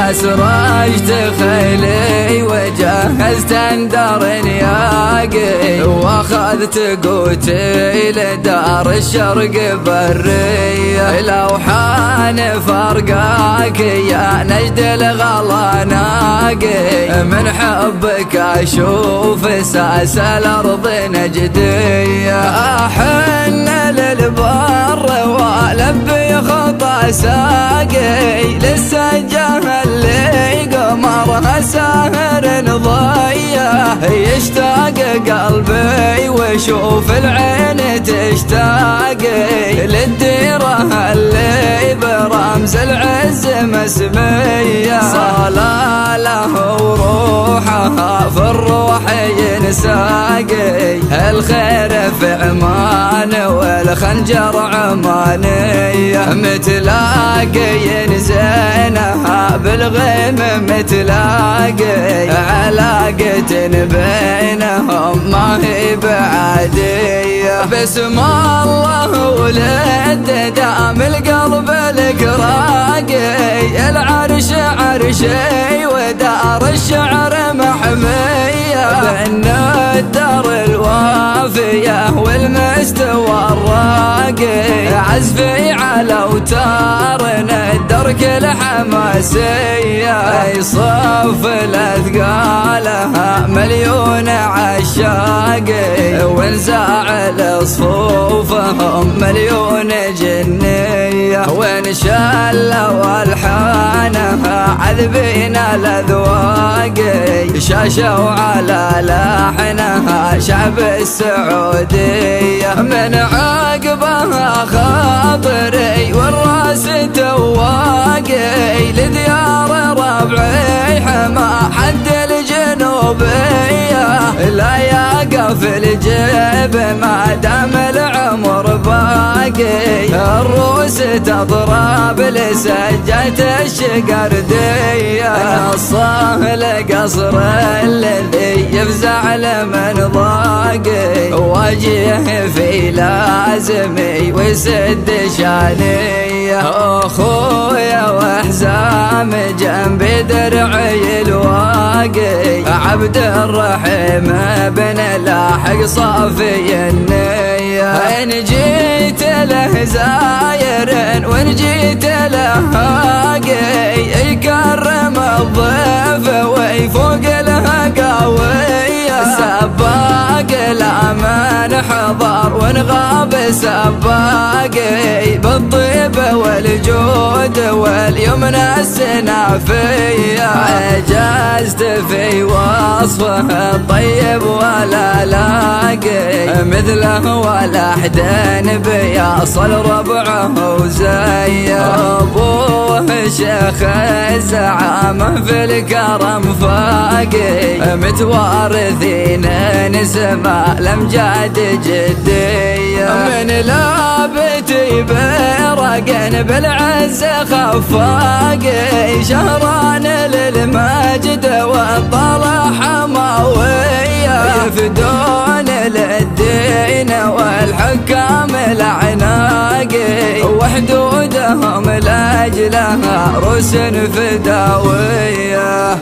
أسرجت خيلي وجهزت اندر ياقي، واخذت قوتي لدار الشرق برية. لو حان فرقاك يا نجد الغلا ناقي، من حبك اشوف ساس الارض نجدية. احن للبر والبي خطى ساقي، للسجاه اللي قمرها ساهر ضية. يشتاق قلبي وشوف العين تشتاقي، للديرة اللي برمز العز مسمية. صلالة وروحها في الروح ينساقي، الخير في عمان والخنجر عمانية. متلاقي زينها بالغيم متلاقي، علاقة بينهم ما هي بعادية. بسم الله ولد دام القلب الكراقي، العرش عرشي ودار الشعر محمية. بين الدار الوافية والمستوى الراقي، عزفي على اوتارنا الدرك الحماسية. يصف الاثقالها مليون عشاقي، ونزاعل صفوفهم مليون جنية. وان شلوا الحانها عذبين الاذواقي، شاشوا على لحنها شعب السعودية. من عقبها خاطري والراس تواقي، لديار ربعي حما حد الجنوبية. لا يقف الجيب ما دام العمر باقي، الروس تضرب لسجة الشقردية. نصاه لقصر الذي يفزع لمن ضاقي، وجهه في لازمي وسد شانية. اخويا واحزام جنبي درعي الواقي، عبد الرحيم بن لاحق صافي النية. ان جيت له زاير وان جيت له هاقي، يكرم الضيف ويفوق له قوية. سباق لا من حضر ونغاب سباقي، بالطيب والجود واليمنى السنافية. عجزت في وصفه الطيب ولا لاقي، مثله ولا حدين بيصل ربعه وزيه. ابوه شيخ الزعامه في الكرم فاقي، متوارثين نسمة الامجاد جدية. من لابتي برقن بالعز خفاقي، شهران للمجد والطلع حماوية. يفدون للدين والحكام العناقي، وحدودهم لاجلها روس فداوية.